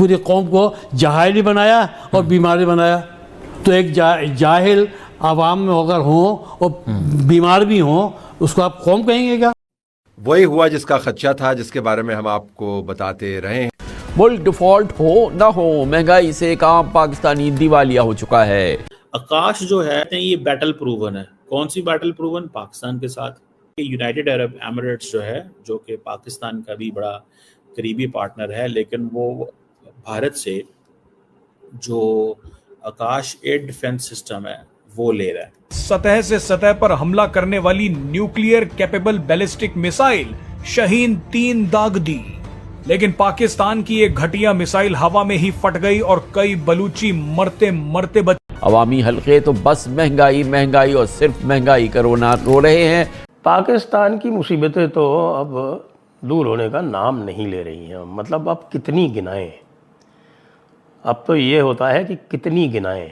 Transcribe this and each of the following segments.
पूरी कौम को जाहिल बनाया और बीमारी बनाया। तो एक जाहिल आवाम में अगर हो और बीमार भी हो, उसको आप कौम कहेंगे क्या? वही हुआ जिसका खदशा था, जिसके बारे में हम आपको बताते रहे हैं। मुल्क डिफॉल्ट हो ना हो, महंगाई से काम पाकिस्तानी दिवालिया हो चुका है। आकाश जो है ये बैटल प्रूवन है। कौन सी बैटल प्रूवन? पाकिस्तान के साथ। यूनाइटेड अरब एमिरेट्स जो है, जो कि पाकिस्तान का भी बड़ा करीबी पार्टनर है, लेकिन वो भारत से जो आकाश एयर डिफेंस सिस्टम है वो ले रहा है। सतह से सतह पर हमला करने वाली न्यूक्लियर कैपेबल बैलिस्टिक मिसाइल शाहीन-3 दाग दी, लेकिन पाकिस्तान की एक घटिया मिसाइल हवा में ही फट गई और कई बलूची मरते मरते बचे। अवामी हल्के तो बस महंगाई महंगाई और सिर्फ महंगाई का रोना रो रहे हैं। पाकिस्तान की मुसीबतें तो अब दूर होने का नाम नहीं ले रही हैं। मतलब अब कितनी गिनाएं? अब तो ये होता है कि कितनी गिनाएं।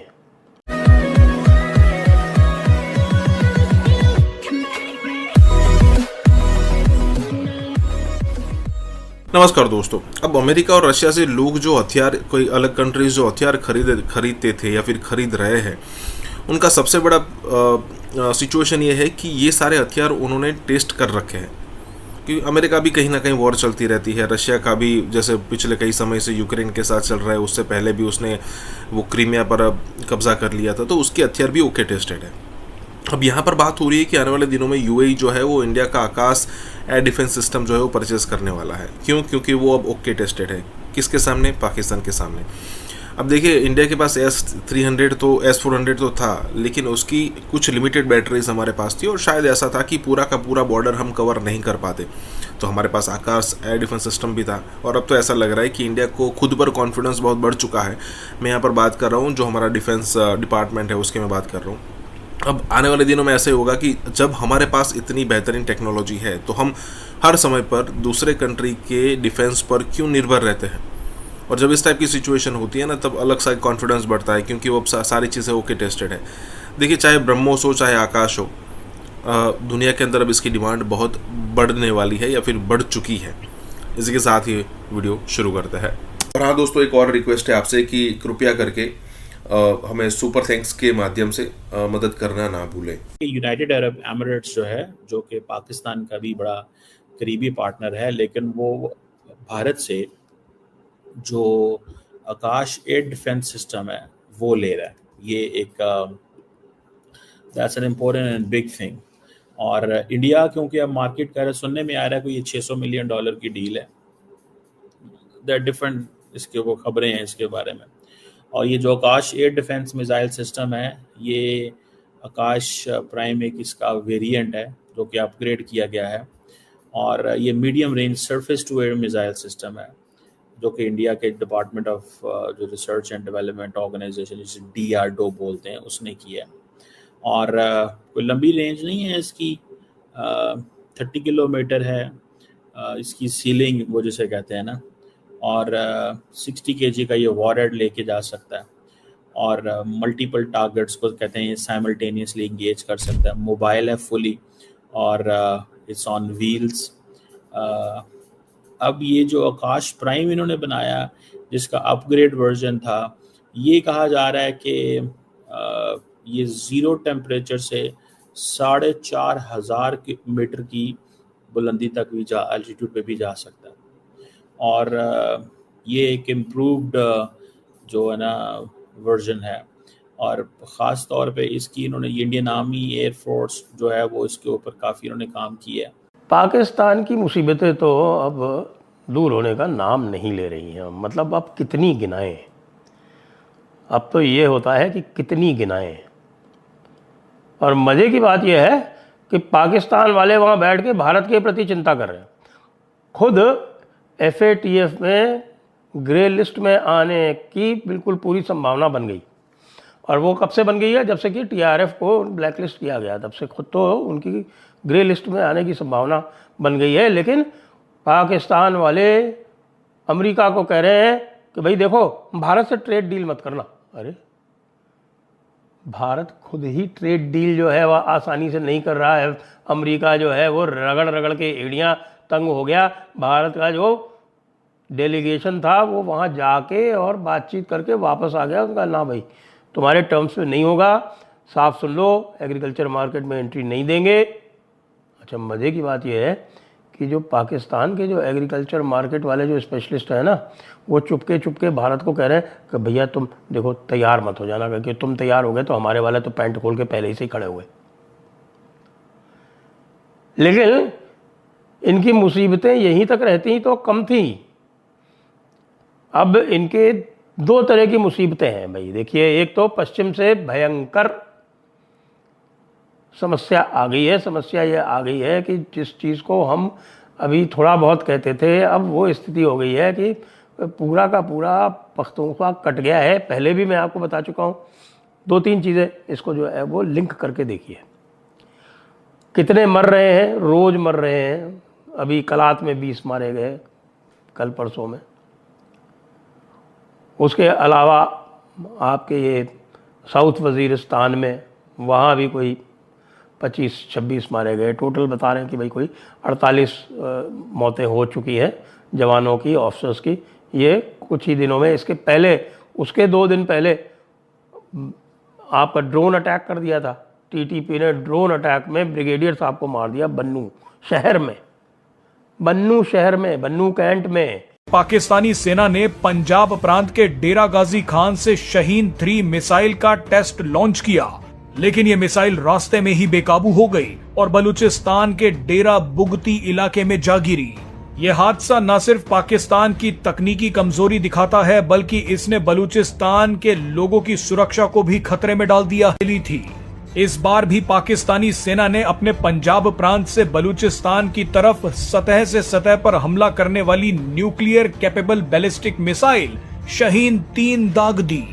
नमस्कार दोस्तों। अब अमेरिका और रशिया से लोग जो हथियार, कोई अलग कंट्रीज जो हथियार खरीदते थे या फिर खरीद रहे हैं, उनका सबसे बड़ा सिचुएशन ये है कि ये सारे हथियार उन्होंने टेस्ट कर रखे हैं। क्योंकि अमेरिका भी कहीं ना कहीं वॉर चलती रहती है, रशिया का भी जैसे पिछले कई समय से यूक्रेन के साथ चल रहा है, उससे पहले भी उसने वो क्रीमिया पर कब्जा कर लिया था, तो उसके हथियार भी ओके टेस्टेड है। अब यहाँ पर बात हो रही है कि आने वाले दिनों में यूएई जो है वो इंडिया का आकाश एयर डिफेंस सिस्टम जो है वो परचेज करने वाला है। क्यों? क्योंकि वो अब ओके टेस्टेड है। किसके सामने? पाकिस्तान के सामने। अब देखिए, इंडिया के पास S-300 तो S-400 तो था, लेकिन उसकी कुछ लिमिटेड बैटरीज हमारे पास थी और शायद ऐसा था कि पूरा का पूरा बॉर्डर हम कवर नहीं कर पाते, तो हमारे पास आकाश एयर डिफेंस सिस्टम भी था। और अब तो ऐसा लग रहा है कि इंडिया को खुद पर कॉन्फिडेंस बहुत बढ़ चुका है। मैं यहाँ पर बात कर रहा हूँ, जो हमारा डिफेंस डिपार्टमेंट है उसकी मैं बात कर रहा हूँ। अब आने वाले दिनों में ऐसे होगा कि जब हमारे पास इतनी बेहतरीन टेक्नोलॉजी है, तो हम हर समय पर दूसरे कंट्री के डिफेंस पर क्यों निर्भर रहते हैं। और जब इस टाइप की सिचुएशन होती है ना, तब अलग सा कॉन्फिडेंस बढ़ता है, क्योंकि वो सारी चीज़ें ओके टेस्टेड है। देखिए, चाहे ब्रह्मोस हो चाहे आकाश हो, दुनिया के अंदर अब इसकी डिमांड बहुत बढ़ने वाली है या फिर बढ़ चुकी है। इसी के साथ ही वीडियो शुरू करते हैं। और हाँ दोस्तों, एक और रिक्वेस्ट है आपसे कि कृपया करके हमें सुपर थैंक्स के माध्यम से मदद करना ना भूलें। यूनाइटेड अरब एमिरेट्स जो है, जो कि पाकिस्तान का भी बड़ा करीबी पार्टनर है, लेकिन वो भारत से जो आकाश एयर डिफेंस सिस्टम है वो ले रहा है। ये एक that's an important and big thing. और इंडिया क्योंकि अब मार्केट कर सुनने में आ रहा है कि ये $600 मिलियन की डील है। देयर डिफरेंट इसके वो खबरें हैं इसके बारे में। और ये जो आकाश एयर डिफेंस मिसाइल सिस्टम है, ये आकाश प्राइम एक इसका वेरिएंट है जो कि अपग्रेड किया गया है। और ये medium range surface to air missile system है, जो कि इंडिया के डिपार्टमेंट ऑफ जो रिसर्च एंड डेवलपमेंट ऑर्गेनाइजेशन, जिसे DRDO बोलते हैं, उसने किया है। और कोई लंबी रेंज नहीं है इसकी, 30 किलोमीटर है इसकी सीलिंग, वो जिसे कहते हैं ना। और 60 kg का ये वॉरहेड लेके जा सकता है और मल्टीपल टारगेट्स को कहते हैं साइमल्टेनियसली इंगेज कर सकता है। मोबाइल है फुली और इट्स ऑन व्हील्स। अब ये जो आकाश प्राइम इन्होंने बनाया, जिसका अपग्रेड वर्जन था, ये कहा जा रहा है कि ये ज़ीरो टेम्परेचर से 4,500 मीटर की बुलंदी तक भी एल्टीट्यूड पे भी जा सकता है। और ये एक इम्प्रूव्ड जो है ना वर्जन है। और ख़ास तौर पे इसकी इन्होंने इंडियन आर्मी एयर फोर्स जो है वो इसके ऊपर काफ़ी इन्होंने काम किया है। पाकिस्तान की मुसीबतें तो अब दूर होने का नाम नहीं ले रही हैं। मतलब अब कितनी गिनाएं? अब तो ये होता है कि कितनी गिनाएं। और मज़े की बात यह है कि पाकिस्तान वाले वहाँ बैठ के भारत के प्रति चिंता कर रहे हैं। खुद FATF में ग्रे लिस्ट में आने की बिल्कुल पूरी संभावना बन गई। और वो कब से बन गई है? जब से कि TRF को ब्लैक लिस्ट किया गया, तब से खुद तो उनकी ग्रे लिस्ट में आने की संभावना बन गई है। लेकिन पाकिस्तान वाले अमेरिका को कह रहे हैं कि भाई देखो, भारत से ट्रेड डील मत करना। अरे भारत खुद ही ट्रेड डील जो है वह आसानी से नहीं कर रहा है। अमेरिका जो है वो रगड़ रगड़ के एड़ियाँ तंग हो गया। भारत का जो डेलीगेशन था वो वहाँ जाके और बातचीत करके वापस आ गया। उनका ना भाई तुम्हारे टर्म्स में नहीं होगा, साफ सुन लो, एग्रीकल्चर मार्केट में एंट्री नहीं देंगे। अच्छा, मज़े की बात यह है कि जो पाकिस्तान के जो एग्रीकल्चर मार्केट वाले जो स्पेशलिस्ट हैं ना, वो चुपके भारत को कह रहे हैं कि भैया तुम देखो तैयार मत हो जाना, क्योंकि तुम तैयार हो गए तो हमारे वाले तो पैंट खोल के पहले ही से खड़े हुए। लेकिन इनकी मुसीबतें यहीं तक रहती तो कम थी। अब इनके दो तरह की मुसीबतें हैं भाई। देखिए, एक तो पश्चिम से भयंकर समस्या आ गई है। समस्या ये आ गई है कि जिस चीज़ को हम अभी थोड़ा बहुत कहते थे, अब वो स्थिति हो गई है कि पूरा का पूरा पख्तूनख्वा कट गया है। पहले भी मैं आपको बता चुका हूँ। 2-3 चीज़ें इसको जो है वो लिंक करके देखिए। कितने मर रहे हैं, रोज़ मर रहे हैं। अभी कलात में 20 मारे गए कल परसों में। उसके अलावा आपके ये साउथ वज़ीरिस्तान में वहाँ भी कोई 25-26 मारे गए। टोटल बता रहे हैं कि भाई कोई 48 मौतें हो चुकी हैं जवानों की, ऑफिसर्स की। ये कुछ ही दिनों में, इसके पहले उसके 2 दिन पहले आपका ड्रोन अटैक कर दिया था। टीटीपी ने ड्रोन अटैक में ब्रिगेडियर साहब को मार दिया बन्नू शहर में, बन्नू कैंट में। पाकिस्तानी सेना ने पंजाब प्रांत के डेरा गाजी खान से शाहीन 3 मिसाइल का टेस्ट लॉन्च किया, लेकिन ये मिसाइल रास्ते में ही बेकाबू हो गई और बलूचिस्तान के डेरा बुगती इलाके में जा गिरी। ये हादसा न सिर्फ पाकिस्तान की तकनीकी कमजोरी दिखाता है, बल्कि इसने बलूचिस्तान के लोगों की सुरक्षा को भी खतरे में डाल दिया थी। इस बार भी पाकिस्तानी सेना ने अपने पंजाब प्रांत से बलूचिस्तान की तरफ सतह से सतह पर हमला करने वाली nuclear capable ballistic missile Shaheen 3 दाग दी,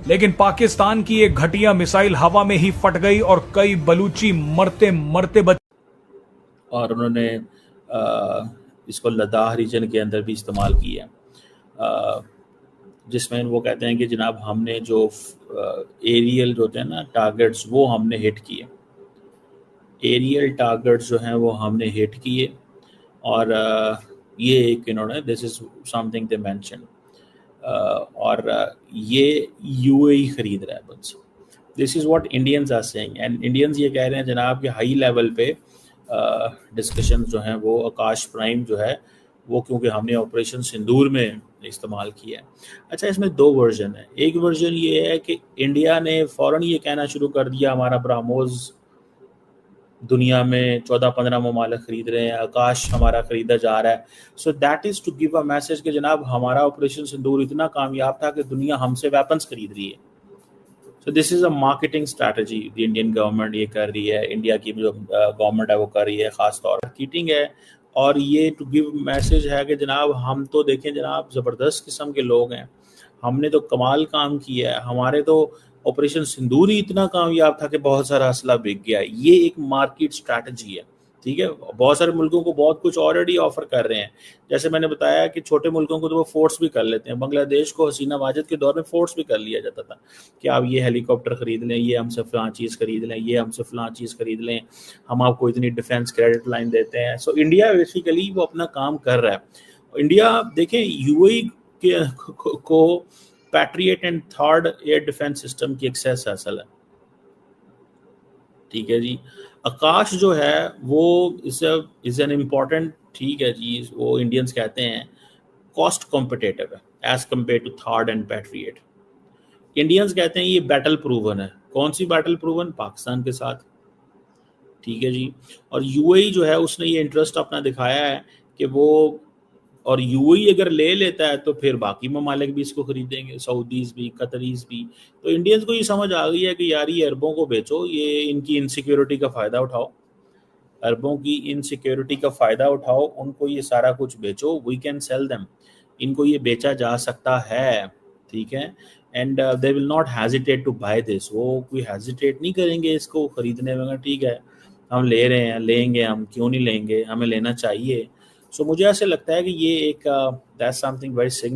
लेकिन पाकिस्तान की एक घटिया मिसाइल हवा में ही फट गई और कई बलूची मरते मरते बचे। और उन्होंने इसको लद्दाख रीजन के अंदर भी इस्तेमाल किया, जिसमें वो कहते हैं कि जनाब हमने जो एरियल जो होते हैं ना टारगेट्स, वो हमने हिट किए। एरियल टारगेट्स जो हैं वो हमने हिट किए। और ये एक इन्होंने, this is something they mention, और ये यूएई खरीद रहा है बस। This is what Indians are saying. And Indians ये कह रहे हैं जनाब कि हाई लेवल पे डिस्कशन जो हैं वो आकाश प्राइम जो है वो, क्योंकि हमने ऑपरेशन सिंदूर में इस्तेमाल किया है। अच्छा, इसमें 2 वर्जन है। एक वर्जन ये है कि इंडिया ने फ़ौरन ये कहना शुरू कर दिया हमारा ब्राह्मोस दुनिया में 14-15 ममालिक खरीद रहे हैं, आकाश हमारा खरीदा जा रहा है। So that is to give a message कि जनाब हमारा ऑपरेशन सिंदूर इतना कामयाब था कि दुनिया हमसे वेपन्स खरीद रही है। So this is a marketing strategy the Indian government ये कर रही है, इंडिया की जो गवर्नमेंट है वो कर रही है, ख़ास तौर पर मार्केटिंग है। और ये टू गिव मैसेज है कि जनाब हम तो देखें जनाब ज़बरदस्त किस्म के लोग हैं, हमने तो कमाल काम किया है, हमारे तो ऑपरेशन सिंदूर ही इतना कामयाब था कि बहुत सारा असला बिक गया। ये एक मार्केट स्ट्रैटेजी है, ठीक है। बहुत सारे मुल्कों को बहुत कुछ ऑलरेडी ऑफर कर रहे हैं। जैसे मैंने बताया कि छोटे मुल्कों को तो वो फोर्स भी कर लेते हैं। बांग्लादेश को हसीना वाजिद के दौर में फोर्स भी कर लिया जाता था कि आप ये हेलीकॉप्टर खरीद लें, ये हमसे फलां चीज़ खरीद लें, ये हमसे फलां चीज़ खरीद लें, हम आपको इतनी डिफेंस क्रेडिट लाइन देते हैं। सो इंडिया बेसिकली वो अपना काम कर रहा है। इंडिया देखें यूएई के को patriot and 3rd air defence system की एक्सेस हासिल है, ठीक है जी। आकाश जो है वो इज एन इम्पॉर्टेंट, ठीक है जी, वो इंडियंस कहते हैं कॉस्ट कॉम्पिटेटिव है as compare to 3rd and Patriot. Indians कहते हैं ये बैटल प्रूवन है। कौन सी बैटल प्रूवन? पाकिस्तान के साथ, ठीक है जी। और यूएई जो है उसने ये इंटरेस्ट अपना दिखाया है कि वो, और यूएई अगर ले लेता है तो फिर बाकी ममालिक भी इसको खरीदेंगे, सऊदीज़ भी, कतरीज़ भी। तो इंडियंस को ये समझ आ गई है कि यार ये अरबों को बेचो, ये इनकी इनसिक्योरिटी का फ़ायदा उठाओ, अरबों की इनसिक्योरिटी का फ़ायदा उठाओ, उनको ये सारा कुछ बेचो, वी कैन सेल देम, इनको ये बेचा जा सकता है, ठीक है। And they will not hesitate to buy this, वो कोई हेजिटेट नहीं करेंगे इसको खरीदने में। ठीक है, हम ले रहे हैं, लेंगे, हम क्यों नहीं लेंगे, हमें लेना चाहिए। सो मुझे ऐसे लगता है कि ये एक दैट्स समथिंग वेरी